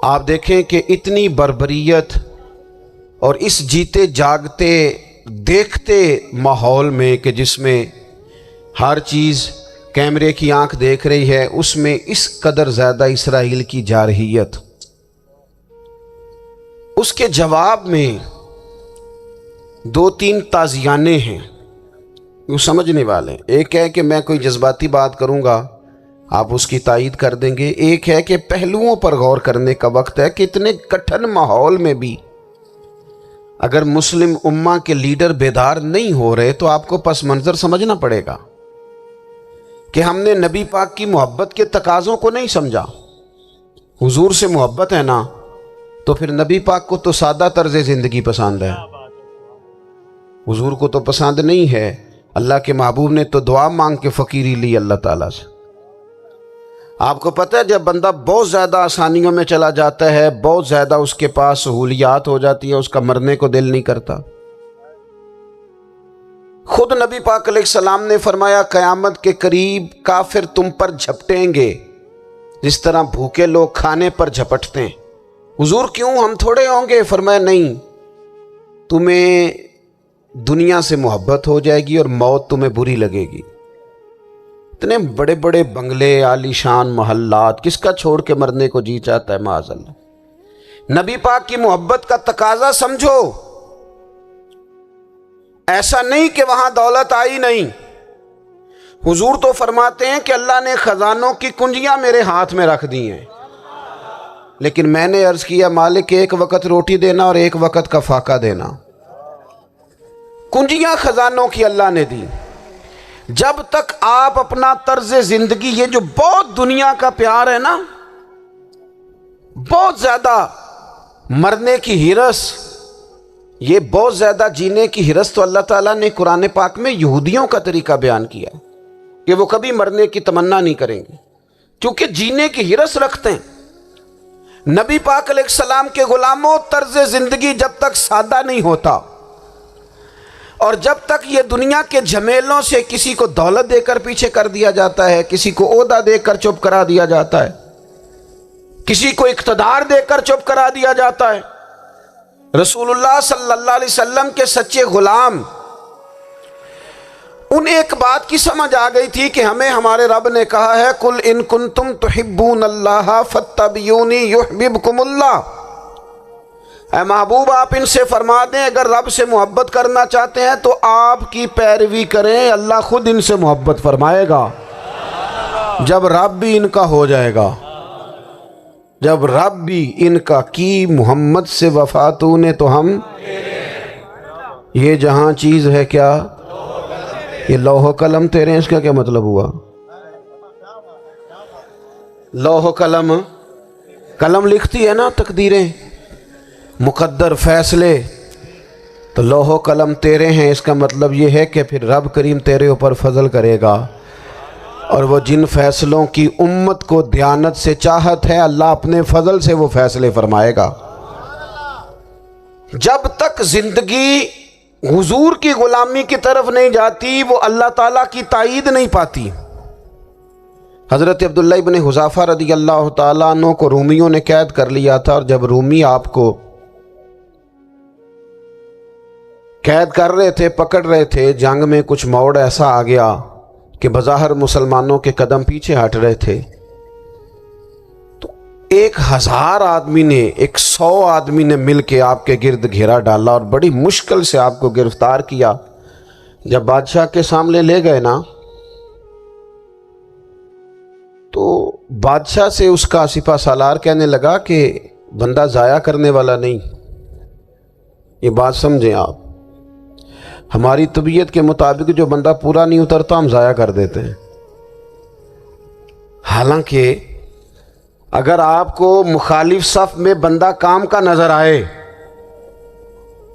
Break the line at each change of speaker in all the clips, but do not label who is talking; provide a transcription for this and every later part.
آپ دیکھیں کہ اتنی بربریت اور اس جیتے جاگتے دیکھتے ماحول میں کہ جس میں ہر چیز کیمرے کی آنکھ دیکھ رہی ہے، اس میں اس قدر زیادہ اسرائیل کی جارحیت، اس کے جواب میں دو تین تازیانے ہیں وہ سمجھنے والے۔ ایک ہے کہ میں کوئی جذباتی بات کروں گا، آپ اس کی تائید کر دیں گے۔ ایک ہے کہ پہلوؤں پر غور کرنے کا وقت ہے کہ اتنے کٹھن ماحول میں بھی اگر مسلم امہ کے لیڈر بیدار نہیں ہو رہے تو آپ کو پس منظر سمجھنا پڑے گا کہ ہم نے نبی پاک کی محبت کے تقاضوں کو نہیں سمجھا۔ حضور سے محبت ہے نا تو پھر نبی پاک کو تو سادہ طرز زندگی پسند ہے، حضور کو تو پسند نہیں ہے۔ اللہ کے محبوب نے تو دعا مانگ کے فقیری لی اللہ تعالیٰ سے۔ آپ کو پتہ ہے جب بندہ بہت زیادہ آسانیوں میں چلا جاتا ہے، بہت زیادہ اس کے پاس سہولیات ہو جاتی ہے، اس کا مرنے کو دل نہیں کرتا۔ خود نبی پاک علیہ السلام نے فرمایا قیامت کے قریب کافر تم پر جھپٹیں گے جس طرح بھوکے لوگ کھانے پر جھپٹتے ہیں۔ حضور کیوں، ہم تھوڑے ہوں گے؟ فرمایا نہیں، تمہیں دنیا سے محبت ہو جائے گی اور موت تمہیں بری لگے گی۔ اتنے بڑے بڑے بنگلے، عالی شان محلات، کس کا چھوڑ کے مرنے کو جی چاہتا ہے معاذ اللہ۔ نبی پاک کی محبت کا تقاضا سمجھو، ایسا نہیں کہ وہاں دولت آئی نہیں۔ حضور تو فرماتے ہیں کہ اللہ نے خزانوں کی کنجیاں میرے ہاتھ میں رکھ دی ہیں، لیکن میں نے عرض کیا مالک ایک وقت روٹی دینا اور ایک وقت کا فاقہ دینا۔ کنجیاں خزانوں کی اللہ نے دی۔ جب تک آپ اپنا طرز زندگی، یہ جو بہت دنیا کا پیار ہے نا، بہت زیادہ مرنے کی ہرس، یہ بہت زیادہ جینے کی ہرس، تو اللہ تعالیٰ نے قرآن پاک میں یہودیوں کا طریقہ بیان کیا کہ وہ کبھی مرنے کی تمنا نہیں کریں گے کیونکہ جینے کی ہرس رکھتے ہیں۔ نبی پاک علیہ السلام کے غلاموں، طرز زندگی جب تک سادہ نہیں ہوتا اور جب تک یہ دنیا کے جھمیلوں سے کسی کو دولت دے کر پیچھے کر دیا جاتا ہے، کسی کو عہدہ دے کر چپ کرا دیا جاتا ہے، کسی کو اقتدار دے کر چپ کرا دیا جاتا ہے، رسول اللہ صلی اللہ علیہ وسلم کے سچے غلام ان ایک بات کی سمجھ آ گئی تھی کہ ہمیں ہمارے رب نے کہا ہے قل ان کنتم تحبون اللہ فاتبعونی یحببکم اللہ۔ اے محبوب آپ ان سے فرما دیں اگر رب سے محبت کرنا چاہتے ہیں تو آپ کی پیروی کریں، اللہ خود ان سے محبت فرمائے گا جب رب بھی ان کا ہو جائے گا، جب رب بھی ان کا کی محمد سے وفا تو نے تو ہم، یہ جہاں چیز ہے کیا، یہ لوح و قلم تیرے، اس کا کیا مطلب ہوا؟ لوح و قلم، قلم لکھتی ہے نا تقدیریں، مقدر فیصلے، تو لوح و قلم تیرے ہیں، اس کا مطلب یہ ہے کہ پھر رب کریم تیرے اوپر فضل کرے گا، اور وہ جن فیصلوں کی امت کو دیانت سے چاہت ہے اللہ اپنے فضل سے وہ فیصلے فرمائے گا۔ جب تک زندگی حضور کی غلامی کی طرف نہیں جاتی وہ اللہ تعالیٰ کی تائید نہیں پاتی۔ حضرت عبداللہ ابن حذافہ رضی اللہ تعالیٰ عنہ کو رومیوں نے قید کر لیا تھا، اور جب رومی آپ کو قید کر رہے تھے، پکڑ رہے تھے، جنگ میں کچھ موڑ ایسا آ گیا کہ بظاہر مسلمانوں کے قدم پیچھے ہٹ رہے تھے، تو 1000 آدمی نے، 100 آدمی نے مل کے آپ کے گرد گھیرا ڈالا اور بڑی مشکل سے آپ کو گرفتار کیا۔ جب بادشاہ کے سامنے لے گئے نا تو بادشاہ سے اس کا سپہ سالار کہنے لگا کہ بندہ ضائع کرنے والا نہیں، یہ بات سمجھیں آپ، ہماری طبیعت کے مطابق جو بندہ پورا نہیں اترتا ہم ضائع کر دیتے ہیں۔ حالانکہ اگر آپ کو مخالف صف میں بندہ کام کا نظر آئے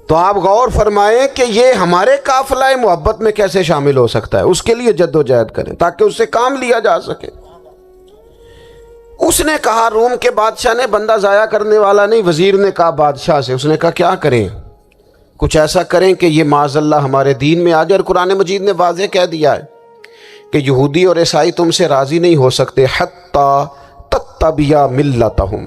تو آپ غور فرمائیں کہ یہ ہمارے قافلہ محبت میں کیسے شامل ہو سکتا ہے، اس کے لیے جد و جہد کریں تاکہ اس سے کام لیا جا سکے۔ اس نے کہا روم کے بادشاہ نے بندہ ضائع کرنے والا نہیں، وزیر نے کہا بادشاہ سے، اس نے کہا کیا کریں، کچھ ایسا کریں کہ یہ معاذ اللہ ہمارے دین میں آ جائے، اور قرآن مجید نے واضح کہہ دیا ہے کہ یہودی اور عیسائی تم سے راضی نہیں ہو سکتے حتی تتبع ملتہم،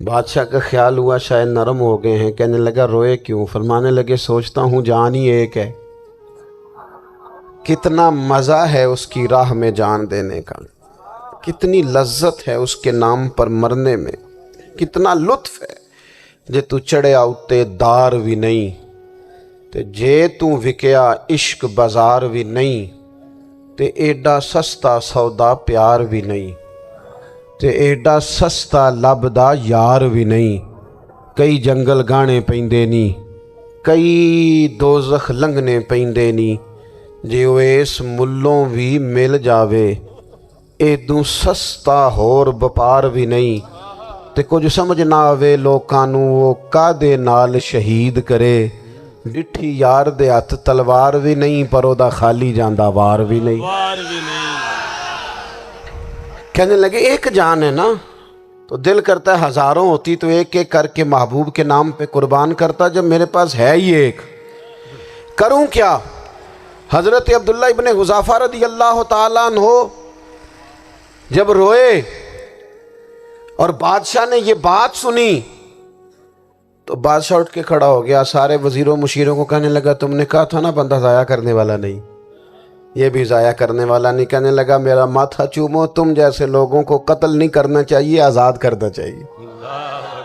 بادشاہ کا خیال ہوا شاید نرم ہو گئے ہیں، کہنے لگا روئے کیوں؟ فرمانے لگے سوچتا ہوں جان ہی ایک ہے، کتنا مزہ ہے اس کی راہ میں جان دینے کا، کتنی لذت ہے اس کے نام پر مرنے میں، کتنا لطف ہے جے تو چڑھیا اتے دار بھی نہیں تے جے تو وکیا عشق بازار بھی نہیں تے ایڈا سستا سودا پیار بھی نہیں تے ایڈا سستا لبدا یار بھی نہیں، کئی جنگل گانے پیندے نی، کئی دوزخ لنگنے پیندے نی، جے وہ اس ملوں بھی مل جاوے ایدوں سستا ہور بپار بھی نہیں تے کچھ سمجھ نہ آوے لوکاں نوں وہ کادے نال شہید کرے، ڈٹھی یار دے ہاتھ تلوار بھی نہیں پر او دا خالی جاندہ وار بھی نہیں۔ کہنے لگے ایک جان ہے نا، تو دل کرتا ہے ہزاروں ہوتی تو ایک ایک کر کے محبوب کے نام پہ قربان کرتا، جب میرے پاس ہے ہی ایک، کروں کیا؟ حضرت عبداللہ ابن حذافہ رضی اللہ تعالیٰ عنہ جب روئے اور بادشاہ نے یہ بات سنی تو بادشاہ اٹھ کے کھڑا ہو گیا، سارے وزیروں مشیروں کو کہنے لگا تم نے کہا تھا نا بندہ ضائع کرنے والا نہیں، یہ بھی ضائع کرنے والا نہیں۔ کہنے لگا میرا ماتھا چومو، تم جیسے لوگوں کو قتل نہیں کرنا چاہیے، آزاد کرنا چاہیے۔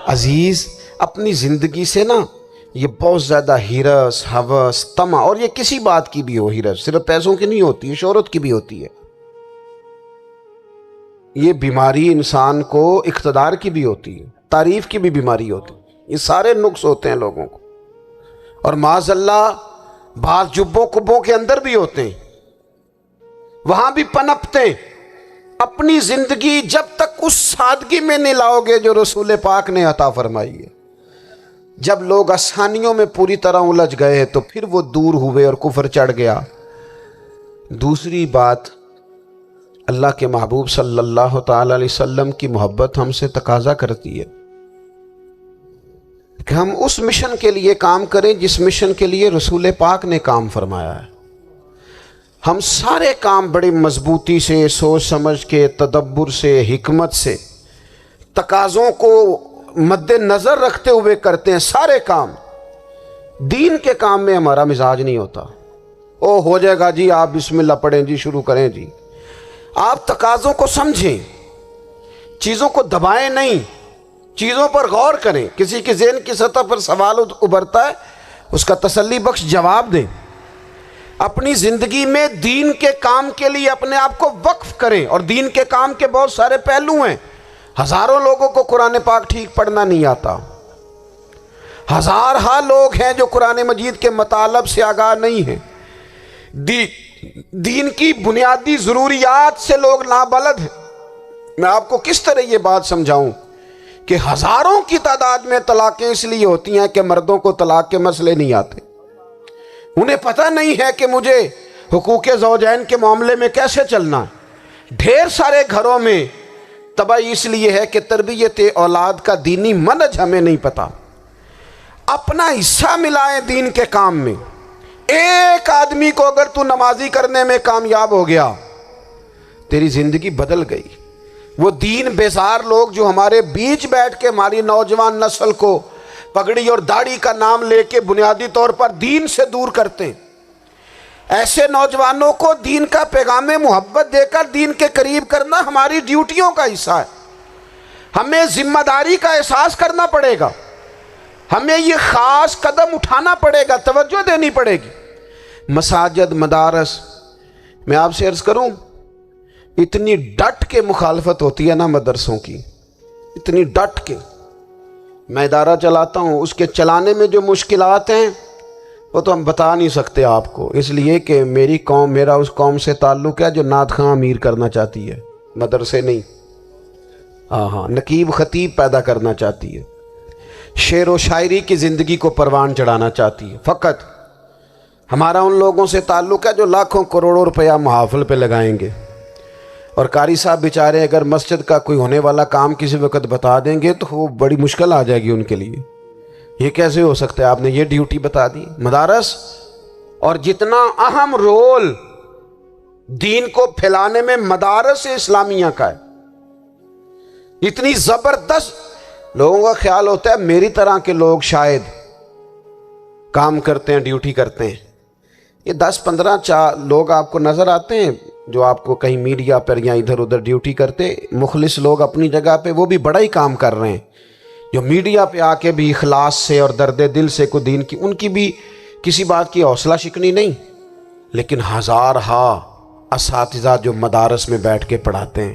عزیز اپنی زندگی سے نا یہ بہت زیادہ ہرس، ہوس، طمع، اور یہ کسی بات کی بھی ہو، ہرس صرف پیسوں کی نہیں ہوتی ہے، شہرت کی بھی ہوتی ہے، یہ بیماری انسان کو اقتدار کی بھی ہوتی ہے، تعریف کی بھی بیماری ہوتی ہے، یہ سارے نقص ہوتے ہیں لوگوں کو، اور معاذ اللہ بعض جبوں کبوں کے اندر بھی ہوتے ہیں، وہاں بھی پنپتے ہیں۔ اپنی زندگی جب تک اس سادگی میں نہیں لاؤ گے جو رسول پاک نے عطا فرمائی ہے، جب لوگ آسانیوں میں پوری طرح الجھ گئے تو پھر وہ دور ہوئے اور کفر چڑھ گیا۔ دوسری بات، اللہ کے محبوب صلی اللہ تعالی علیہ وسلم کی محبت ہم سے تقاضا کرتی ہے کہ ہم اس مشن کے لیے کام کریں جس مشن کے لیے رسول پاک نے کام فرمایا ہے۔ ہم سارے کام بڑی مضبوطی سے، سوچ سمجھ کے، تدبر سے، حکمت سے، تقاضوں کو مد نظر رکھتے ہوئے کرتے ہیں، سارے کام۔ دین کے کام میں ہمارا مزاج نہیں ہوتا، او ہو جائے گا جی، آپ بسم اللہ پڑھیں جی، شروع کریں جی۔ آپ تقاضوں کو سمجھیں، چیزوں کو دبائیں نہیں، چیزوں پر غور کریں۔ کسی کے ذہن کی سطح پر سوال ابھرتا ہے، اس کا تسلی بخش جواب دیں۔ اپنی زندگی میں دین کے کام کے لیے اپنے آپ کو وقف کریں، اور دین کے کام کے بہت سارے پہلو ہیں۔ ہزاروں لوگوں کو قرآن پاک ٹھیک پڑھنا نہیں آتا، ہزارہا لوگ ہیں جو قرآن مجید کے مطالب سے آگاہ نہیں ہیں، دین کی بنیادی ضروریات سے لوگ نابلد ہیں۔ میں آپ کو کس طرح یہ بات سمجھاؤں کہ ہزاروں کی تعداد میں طلاقیں اس لیے ہوتی ہیں کہ مردوں کو طلاق کے مسئلے نہیں آتے، انہیں پتہ نہیں ہے کہ مجھے حقوق زوجین کے معاملے میں کیسے چلنا ہے۔ ڈھیر سارے گھروں میں تباہی اس لیے ہے کہ تربیت اولاد کا دینی منہج ہمیں نہیں پتہ۔ اپنا حصہ ملائیں دین کے کام میں۔ ایک آدمی کو اگر تو نمازی کرنے میں کامیاب ہو گیا، تیری زندگی بدل گئی۔ وہ دین بیزار لوگ جو ہمارے بیچ بیٹھ کے ہماری نوجوان نسل کو پگڑی اور داڑھی کا نام لے کے بنیادی طور پر دین سے دور کرتے ہیں، ایسے نوجوانوں کو دین کا پیغام محبت دے کر دین کے قریب کرنا ہماری ڈیوٹیوں کا حصہ ہے۔ ہمیں ذمہ داری کا احساس کرنا پڑے گا، ہمیں یہ خاص قدم اٹھانا پڑے گا، توجہ دینی پڑے گی۔ مساجد، مدارس، میں آپ سے عرض کروں، اتنی ڈٹ کے مخالفت ہوتی ہے نا مدرسوں کی، اتنی ڈٹ کے۔ میں ادارہ چلاتا ہوں، اس کے چلانے میں جو مشکلات ہیں وہ تو ہم بتا نہیں سکتے آپ کو، اس لیے کہ میری قوم، میرا اس قوم سے تعلق ہے جو نعت خواں امیر کرنا چاہتی ہے، مدرسے نہیں۔ ہاں، نقیب خطیب پیدا کرنا چاہتی ہے، شعر و شاعری کی زندگی کو پروان چڑھانا چاہتی ہے۔ فقط ہمارا ان لوگوں سے تعلق ہے جو لاکھوں کروڑوں روپیہ محافل پہ لگائیں گے، اور قاری صاحب بیچارے اگر مسجد کا کوئی ہونے والا کام کسی وقت بتا دیں گے تو وہ بڑی مشکل آ جائے گی ان کے لیے۔ یہ کیسے ہو سکتا ہے، آپ نے یہ ڈیوٹی بتا دی؟ مدارس، اور جتنا اہم رول دین کو پھیلانے میں مدارس اسلامیہ کا ہے، اتنی زبردست لوگوں کا خیال ہوتا ہے میری طرح کے لوگ شاید کام کرتے ہیں، ڈیوٹی کرتے ہیں۔ یہ 10-15 لوگ آپ کو نظر آتے ہیں جو آپ کو کہیں میڈیا پر یا ادھر ادھر ڈیوٹی کرتے، مخلص لوگ اپنی جگہ پہ، وہ بھی بڑا ہی کام کر رہے ہیں، جو میڈیا پہ آ کے بھی اخلاص سے اور درد دل سے کو دین کی، ان کی بھی کسی بات کی حوصلہ شکنی نہیں۔ لیکن ہزارہا اساتذہ جو مدارس میں بیٹھ کے پڑھاتے ہیں،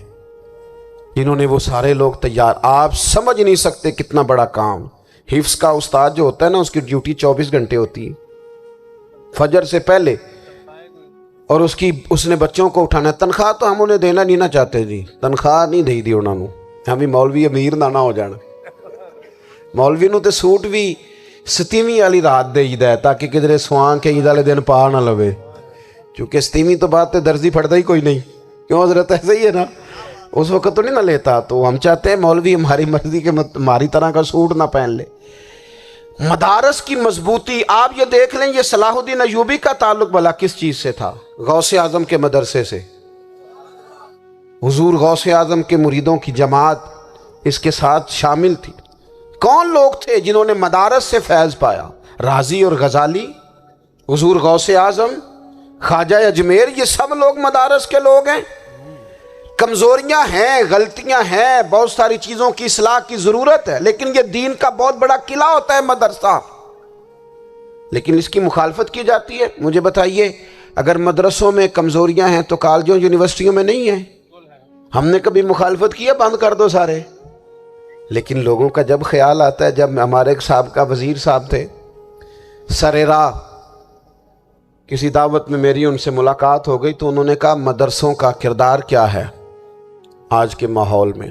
جنہوں نے وہ سارے لوگ تیار، آپ سمجھ نہیں سکتے کتنا بڑا کام۔ حفظ کا استاد جو ہوتا ہے نا، اس کی ڈیوٹی 24 گھنٹے ہوتی ہے فجر سے پہلے، اور اس نے بچوں کو اٹھانا ہے۔ تنخواہ تو ہم انہیں دینا نہیں نہ چاہتے جی، تنخواہ نہیں دئی دی انہوں نے، ہمیں مولوی امیر نہ ہو جانا، مولوی نو تے سوٹ بھی 27ویں والی رات دے ہے تاکہ کدھر سوان کے عید والے دن پا نہ لوے، چونکہ 27ویں تو بات تے درزی پھڑتا ہی کوئی نہیں، کیوں حضرت؟ ایسے ہی ہے نا، اس وقت تو نہیں نہ لیتا۔ تو ہم چاہتے ہیں مولوی ہماری مرضی کے ہماری طرح کا سوٹ نہ پہن لے۔ مدارس کی مضبوطی آپ یہ دیکھ لیں، یہ صلاح الدین ایوبی کا تعلق بھلا کس چیز سے تھا؟ غوث اعظم کے مدرسے سے۔ حضور غوث اعظم کے مریدوں کی جماعت اس کے ساتھ شامل تھی۔ کون لوگ تھے جنہوں نے مدارس سے فیض پایا؟ رازی اور غزالی، حضور غوث اعظم، خواجہ اجمیر، یہ سب لوگ مدارس کے لوگ ہیں۔ کمزوریاں ہیں، غلطیاں ہیں، بہت ساری چیزوں کی اصلاح کی ضرورت ہے، لیکن یہ دین کا بہت بڑا قلعہ ہوتا ہے مدرسہ، لیکن اس کی مخالفت کی جاتی ہے۔ مجھے بتائیے، اگر مدرسوں میں کمزوریاں ہیں تو کالجوں یونیورسٹیوں میں نہیں ہیں؟ ہم نے کبھی مخالفت کی ہے بند کر دو سارے؟ لیکن لوگوں کا جب خیال آتا ہے، جب ہمارے ایک سابقہ وزیر صاحب تھے سر راہ، کسی دعوت میں میری ان سے ملاقات ہو گئی تو انہوں نے کہا مدرسوں کا کردار کیا ہے آج کے ماحول میں؟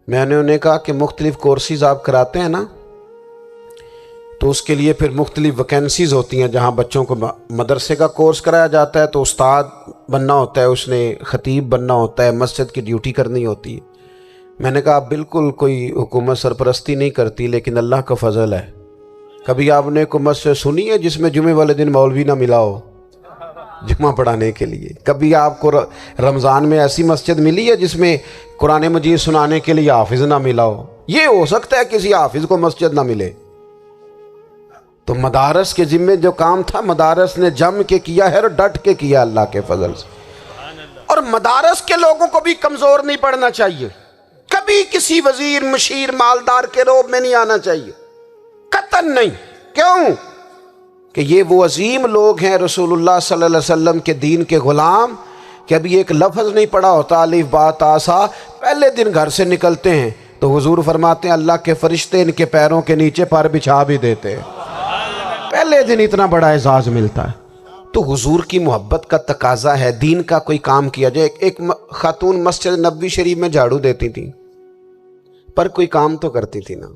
میں نے انہیں کہا کہ مختلف کورسز آپ کراتے ہیں نا، تو اس کے لیے پھر مختلف ویکینسیز ہوتی ہیں، جہاں بچوں کو مدرسے کا کورس کرایا جاتا ہے تو استاد بننا ہوتا ہے، اس نے خطیب بننا ہوتا ہے، مسجد کی ڈیوٹی کرنی ہوتی ہے۔ میں نے کہا آپ بالکل کوئی حکومت سرپرستی نہیں کرتی، لیکن اللہ کا فضل ہے، کبھی آپ نے کوئی مسجد سنی ہے جس میں جمعے والے دن مولوی نہ ملا ہو جمعہ پڑھانے کے لیے؟ کبھی آپ کو رمضان میں ایسی مسجد ملی ہے جس میں قرآن مجید سنانے کے لیے حافظ نہ ملا ہو؟ یہ ہو سکتا ہے کسی حافظ کو مسجد نہ ملے۔ تو مدارس کے ذمے جو کام تھا، مدارس نے جم کے کیا ہے اور ڈٹ کے کیا اللہ کے فضل سے۔ اور مدارس کے لوگوں کو بھی کمزور نہیں پڑنا چاہیے، کبھی کسی وزیر، مشیر، مالدار کے روب میں نہیں آنا چاہیے، قطعاً نہیں۔ کیوں؟ کہ یہ وہ عظیم لوگ ہیں رسول اللہ صلی اللہ علیہ وسلم کے دین کے غلام، کہ ابھی ایک لفظ نہیں پڑھا ہوتا الف با تا سا، پہلے دن گھر سے نکلتے ہیں تو حضور فرماتے ہیں اللہ کے فرشتے ان کے پیروں کے نیچے پر بچھا بھی دیتے ہیں، پہلے دن اتنا بڑا اعزاز ملتا ہے۔ تو حضور کی محبت کا تقاضا ہے، دین کا کوئی کام کیا جائے۔ ایک خاتون مسجد نبوی شریف میں جھاڑو دیتی تھی، پر کوئی کام تو کرتی تھی نا۔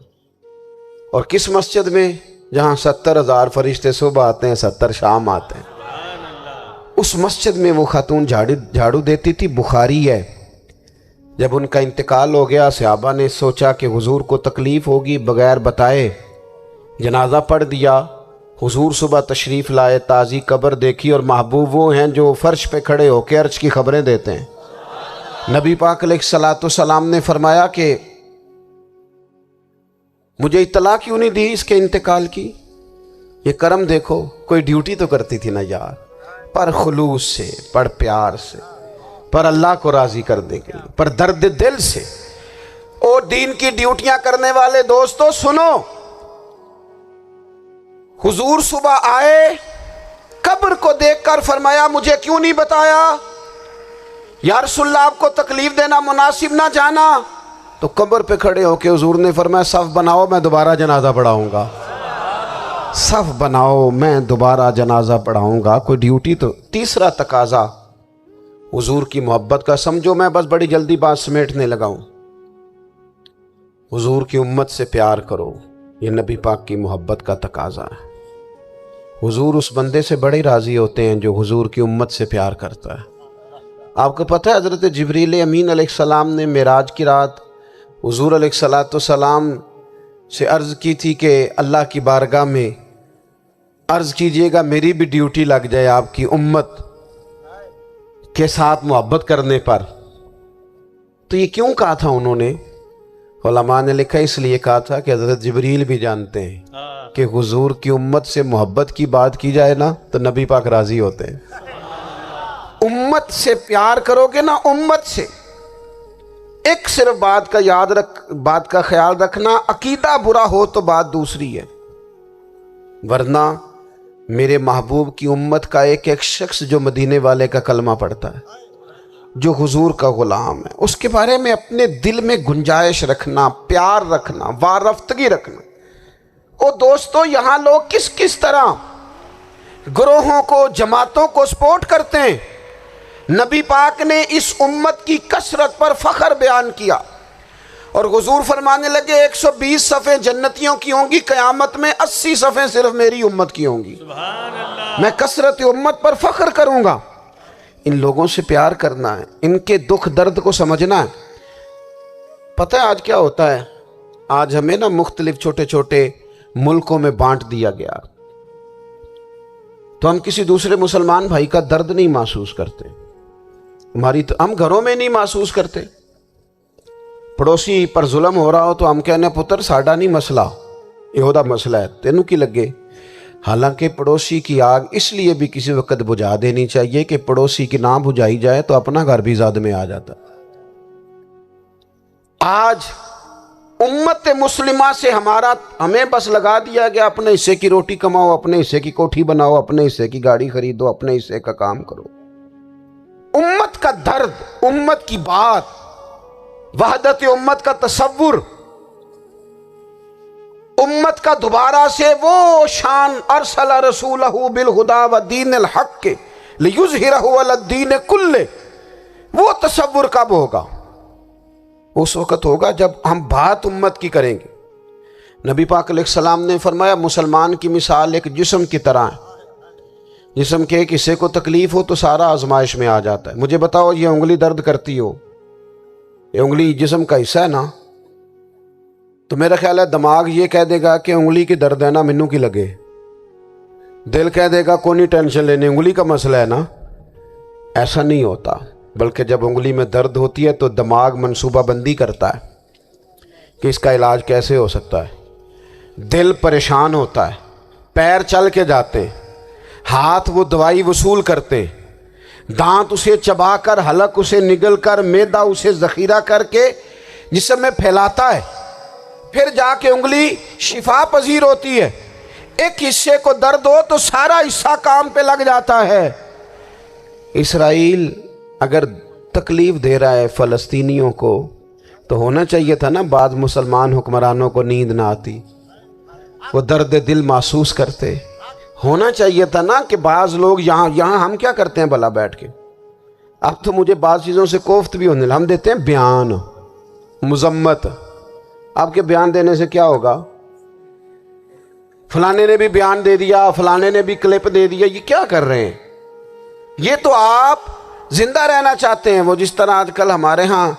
اور کس مسجد میں؟ جہاں 70,000 فرشتے صبح آتے ہیں، 70 شام آتے ہیں، اس مسجد میں وہ خاتون جھاڑو دیتی تھی۔ بخاری ہے، جب ان کا انتقال ہو گیا، صحابہ نے سوچا کہ حضور کو تکلیف ہوگی، بغیر بتائے جنازہ پڑھ دیا۔ حضور صبح تشریف لائے، تازی قبر دیکھی، اور محبوب وہ ہیں جو فرش پہ کھڑے ہو کے عرش کی خبریں دیتے ہیں۔ نبی پاک علیہ الصلوۃ والسلام نے فرمایا کہ مجھے اطلاع کیوں نہیں دی اس کے انتقال کی؟ یہ کرم دیکھو، کوئی ڈیوٹی تو کرتی تھی نا یار، پر خلوص سے، پر پیار سے، پر اللہ کو راضی کرنے کے لیے، پر درد دل سے۔ اور دین کی ڈیوٹیاں کرنے والے دوستو سنو، حضور صبح آئے، قبر کو دیکھ کر فرمایا مجھے کیوں نہیں بتایا؟ یا رسول اللہ آپ کو تکلیف دینا مناسب نہ جانا؟ تو قبر پہ کھڑے ہو کے حضور نے فرمایا صف بناؤ، میں دوبارہ جنازہ پڑھاؤں گا، صف بناؤ، میں دوبارہ جنازہ پڑھاؤں گا۔ کوئی ڈیوٹی تو۔ تیسرا تقاضا حضور کی محبت کا، سمجھو میں بس بڑی جلدی بات سمیٹنے لگا ہوں، حضور کی امت سے پیار کرو، یہ نبی پاک کی محبت کا تقاضا ہے۔ حضور اس بندے سے بڑے راضی ہوتے ہیں جو حضور کی امت سے پیار کرتا ہے۔ آپ کو پتہ ہے حضرت جبریل امین علیہ السلام نے معراج کی رات حضور علیہ الصلوۃ والسلام سے عرض کی تھی کہ اللہ کی بارگاہ میں عرض کیجئے گا میری بھی ڈیوٹی لگ جائے آپ کی امت کے ساتھ محبت کرنے پر۔ تو یہ کیوں کہا تھا انہوں نے؟ علماء نے لکھا اس لیے کہا تھا کہ حضرت جبریل بھی جانتے ہیں کہ حضور کی امت سے محبت کی بات کی جائے نا تو نبی پاک راضی ہوتے ہیں۔ امت سے پیار کرو گے نا، امت سے ایک صرف بات کا خیال رکھنا، عقیدہ برا ہو تو بات دوسری ہے، ورنہ میرے محبوب کی امت کا ایک ایک شخص جو مدینے والے کا کلمہ پڑھتا ہے، جو حضور کا غلام ہے، اس کے بارے میں اپنے دل میں گنجائش رکھنا، پیار رکھنا، وارفتگی رکھنا۔ او دوستو، یہاں لوگ کس طرح گروہوں کو، جماعتوں کو سپورٹ کرتے ہیں۔ نبی پاک نے اس امت کی کثرت پر فخر بیان کیا اور حضور فرمانے لگے 120 صفیں جنتیوں کی ہوں گی، قیامت میں 80 صفیں صرف میری امت کی ہوں گی۔ میں کثرت امت پر فخر کروں گا۔ ان لوگوں سے پیار کرنا ہے، ان کے دکھ درد کو سمجھنا ہے۔ پتہ ہے آج کیا ہوتا ہے؟ آج ہمیں نا مختلف چھوٹے چھوٹے ملکوں میں بانٹ دیا گیا، تو ہم کسی دوسرے مسلمان بھائی کا درد نہیں محسوس کرتے، ہم گھروں میں نہیں محسوس کرتے۔ پڑوسی پر ظلم ہو رہا ہو تو ہم کہنے پتر ساڈا نہیں مسئلہ، یہ مسئلہ ہے، تینوں کی لگے۔ حالانکہ پڑوسی کی آگ اس لیے بھی کسی وقت بجھا دینی چاہیے کہ پڑوسی کی نہ بجھائی جائے تو اپنا گھر بھی زاد میں آ جاتا۔ آج امت مسلمہ سے ہمیں بس لگا دیا گیا اپنے حصے کی روٹی کماؤ، اپنے حصے کی کوٹھی بناؤ، اپنے حصے کی گاڑی خریدو، اپنے حصے کا کام کرو۔ امت کا درد، امت کی بات، وحدت امت کا تصور، امت کا دوبارہ سے وہ شان، ارسل رسولہ بالہدی ودین الحق لیظہرہ علی الدین کلہ، وہ تصور کب ہوگا؟ اس وقت ہوگا جب ہم بات امت کی کریں گے۔ نبی پاک علیہ السلام نے فرمایا مسلمان کی مثال ایک جسم کی طرح ہے، جسم کے ایک حصے کو تکلیف ہو تو سارا آزمائش میں آ جاتا ہے۔ مجھے بتاؤ یہ انگلی درد کرتی ہو، یہ انگلی جسم کا حصہ ہے نا، تو میرا خیال ہے دماغ یہ کہہ دے گا کہ انگلی کی درد ہے نا مینوں کی لگے، دل کہہ دے گا کوئی نہیں ٹینشن لینے، انگلی کا مسئلہ ہے نا۔ ایسا نہیں ہوتا، بلکہ جب انگلی میں درد ہوتی ہے تو دماغ منصوبہ بندی کرتا ہے کہ اس کا علاج کیسے ہو سکتا ہے، دل پریشان ہوتا ہے، پیر چل کے جاتے ہیں، ہاتھ وہ دوائی وصول کرتے ہیں، دانت اسے چبا کر، حلق اسے نگل کر، معدہ اسے ذخیرہ کر کے جسم میں پھیلاتا ہے، پھر جا کے انگلی شفا پذیر ہوتی ہے۔ ایک حصے کو درد ہو تو سارا حصہ کام پہ لگ جاتا ہے۔ اسرائیل اگر تکلیف دے رہا ہے فلسطینیوں کو تو ہونا چاہیے تھا نا بعض مسلمان حکمرانوں کو نیند نہ آتی، وہ درد دل محسوس کرتے۔ ہونا چاہیے تھا نا کہ بعض لوگ یہاں ہم کیا کرتے ہیں بھلا بیٹھ کے، اب تو مجھے بعض چیزوں سے کوفت بھی ہونے لگا، ہم دیتے ہیں بیان، مذمت۔ آپ کے بیان دینے سے کیا ہوگا؟ فلانے نے بھی بیان دے دیا، فلانے نے بھی کلپ دے دیا، یہ کیا کر رہے ہیں؟ یہ تو آپ زندہ رہنا چاہتے ہیں۔ وہ جس طرح آج کل ہمارے ہاں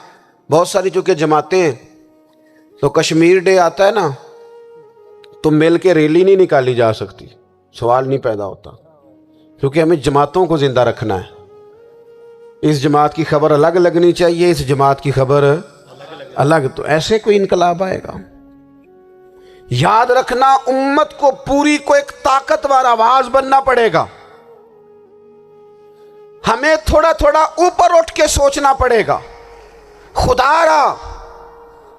بہت ساری چونکہ جماعتیں ہیں تو کشمیر ڈے آتا ہے نا تو مل کے ریلی نہیں نکالی جا سکتی، سوال نہیں پیدا ہوتا، کیونکہ ہمیں جماعتوں کو زندہ رکھنا ہے۔ اس جماعت کی خبر الگ لگنی چاہیے، اس جماعت کی خبر الگ، تو ایسے کوئی انقلاب آئے گا؟ یاد رکھنا امت کو پوری کو ایک طاقتور آواز بننا پڑے گا، ہمیں تھوڑا تھوڑا اوپر اٹھ کے سوچنا پڑے گا۔ خدا را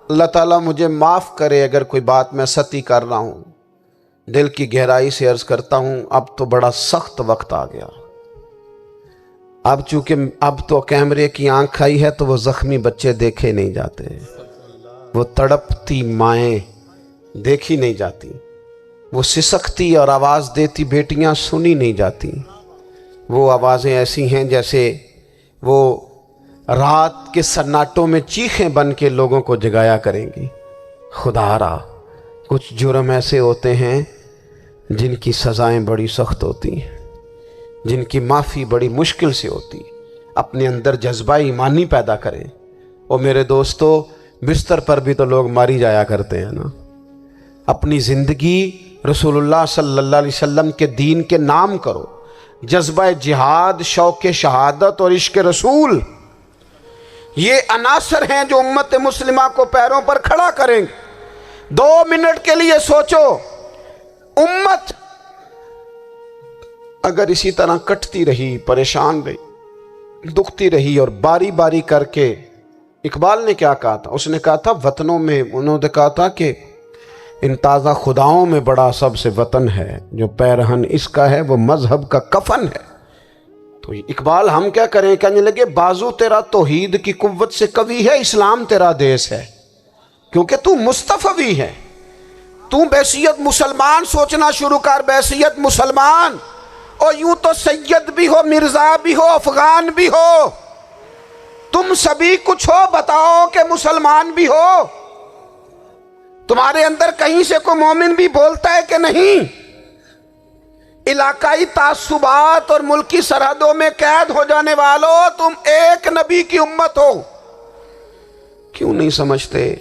اللہ تعالیٰ مجھے معاف کرے اگر کوئی بات میں ستی کر رہا ہوں، دل کی گہرائی سے عرض کرتا ہوں اب تو بڑا سخت وقت آ گیا۔ اب چونکہ اب تو کیمرے کی آنکھ آئی ہے تو وہ زخمی بچے دیکھے نہیں جاتے، وہ تڑپتی مائیں دیکھی نہیں جاتی، وہ سسکتی اور آواز دیتی بیٹیاں سنی نہیں جاتی۔ وہ آوازیں ایسی ہیں جیسے وہ رات کے سناٹوں میں چیخیں بن کے لوگوں کو جگایا کریں گی۔ خدا را کچھ جرم ایسے ہوتے ہیں جن کی سزائیں بڑی سخت ہوتی ہیں، جن کی معافی بڑی مشکل سے ہوتی۔ اپنے اندر جذبہ ایمانی پیدا کریں۔ اور میرے دوستو بستر پر بھی تو لوگ ماری جایا کرتے ہیں نا۔ اپنی زندگی رسول اللہ صلی اللہ علیہ وسلم کے دین کے نام کرو، جذبہ جہاد، شوق شہادت اور عشق رسول، یہ عناصر ہیں جو امت مسلمہ کو پیروں پر کھڑا کریں گے۔ 2 منٹ کے لیے سوچو، امت اگر اسی طرح کٹتی رہی، پریشان رہی، دکھتی رہی، اور باری باری کر کے، اقبال نے کیا کہا تھا؟ اس نے کہا تھا وطنوں میں، انہوں نے کہا تھا کہ ان تازہ خداؤں میں بڑا سب سے وطن ہے، جو پیرہن اس کا ہے وہ مذہب کا کفن ہے۔ تو اقبال ہم کیا کریں؟ کہنے لگے بازو تیرا توحید کی قوت سے قوی ہے، اسلام تیرا دیس ہے، کیونکہ تو مصطفی ہے۔ تو بحیثیت مسلمان سوچنا شروع کر، بحیثیت مسلمان، اور یوں تو سید بھی ہو، مرزا بھی ہو، افغان بھی ہو، تم سبھی کچھ ہو، بتاؤ کہ مسلمان بھی ہو۔ تمہارے اندر کہیں سے کوئی مومن بھی بولتا ہے کہ نہیں؟ علاقائی تعصبات اور ملکی سرحدوں میں قید ہو جانے والوں، تم ایک نبی کی امت ہو۔ کیوں نہیں سمجھتے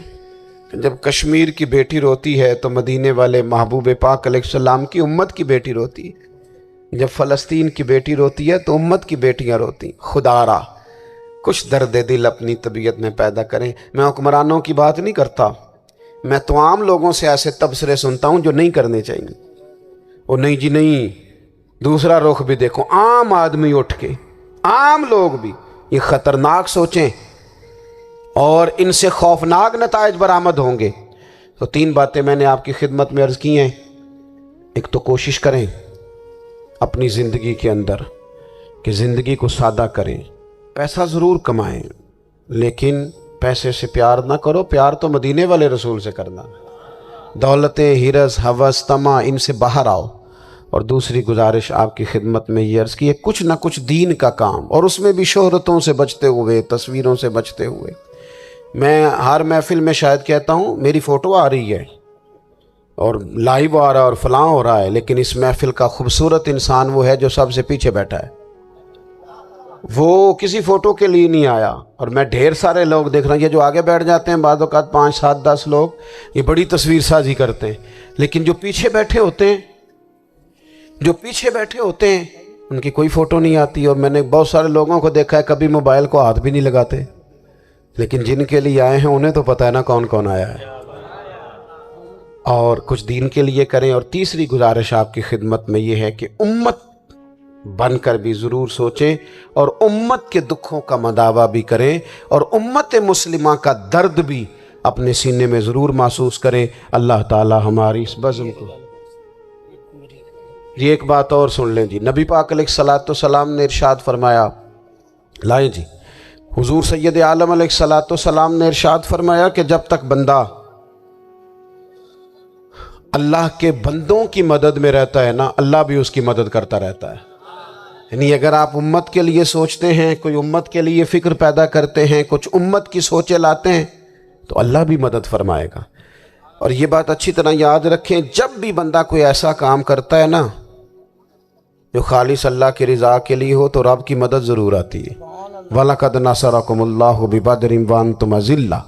کہ جب کشمیر کی بیٹی روتی ہے تو مدینے والے محبوب پاک علیہ السلام کی امت کی بیٹی روتی ہے، جب فلسطین کی بیٹی روتی ہے تو امت کی بیٹیاں روتی۔ خدا را کچھ درد دل اپنی طبیعت میں پیدا کریں۔ میں حکمرانوں کی بات نہیں کرتا، میں تو عام لوگوں سے ایسے تبصرے سنتا ہوں جو نہیں کرنے چاہیے۔ اور نہیں جی نہیں، دوسرا رخ بھی دیکھو، عام آدمی اٹھ کے، عام لوگ بھی یہ خطرناک سوچیں اور ان سے خوفناک نتائج برآمد ہوں گے۔ تو 3 باتیں میں نے آپ کی خدمت میں عرض کی ہیں۔ ایک تو کوشش کریں اپنی زندگی کے اندر کہ زندگی کو سادہ کریں، پیسہ ضرور کمائیں لیکن پیسے سے پیار نہ کرو، پیار تو مدینے والے رسول سے کرنا۔ دولتیں، ہرس، ہوس، طمع، ان سے باہر آؤ۔ اور دوسری گزارش آپ کی خدمت میں یہ عرض کی ہے، کچھ نہ کچھ دین کا کام، اور اس میں بھی شہرتوں سے بچتے ہوئے، تصویروں سے بچتے ہوئے۔ میں ہر محفل میں شاید کہتا ہوں میری فوٹو آ رہی ہے اور لائیو آ رہا ہے اور فلاں ہو رہا ہے، لیکن اس محفل کا خوبصورت انسان وہ ہے جو سب سے پیچھے بیٹھا ہے، وہ کسی فوٹو کے لیے نہیں آیا۔ اور میں ڈھیر سارے لوگ دیکھ رہا ہوں، یہ جو آگے بیٹھ جاتے ہیں بعض اوقات 5، 7، 10 لوگ، یہ بڑی تصویر سازی کرتے ہیں، لیکن جو پیچھے بیٹھے ہوتے ہیں، ان کی کوئی فوٹو نہیں آتی۔ اور میں نے بہت سارے لوگوں کو دیکھا ہے کبھی موبائل کو ہاتھ بھی نہیں لگاتے، لیکن جن کے لیے آئے ہیں انہیں تو پتہ ہے نا کون کون آیا ہے۔ اور کچھ دین کے لیے کریں۔ اور تیسری گزارش آپ کی خدمت میں یہ ہے کہ امت بن کر بھی ضرور سوچیں اور امت کے دکھوں کا مداوع بھی کریں، اور امت مسلمہ کا درد بھی اپنے سینے میں ضرور محسوس کریں۔ اللہ تعالی ہماری اس بزم کو۔ یہ ایک بات اور سن لیں جی، نبی پاک علیہ الصلوۃ والسلام نے ارشاد فرمایا، لائیں جی، حضور سید عالم علیہ الصلوۃ والسلام نے ارشاد فرمایا کہ جب تک بندہ اللہ کے بندوں کی مدد میں رہتا ہے نا، اللہ بھی اس کی مدد کرتا رہتا ہے۔ یعنی اگر آپ امت کے لیے سوچتے ہیں، کوئی امت کے لیے فکر پیدا کرتے ہیں، کچھ امت کی سوچیں لاتے ہیں، تو اللہ بھی مدد فرمائے گا۔ اور یہ بات اچھی طرح یاد رکھیں، جب بھی بندہ کوئی ایسا کام کرتا ہے نا جو خالص اللہ کی رضا کے لیے ہو، تو رب کی مدد ضرور آتی ہے۔ وَلَقَدْ نَصَرَكُمُ اللَّهُ بِبَدْرٍ وَأَنْتُمْ أَذِلَّةٌ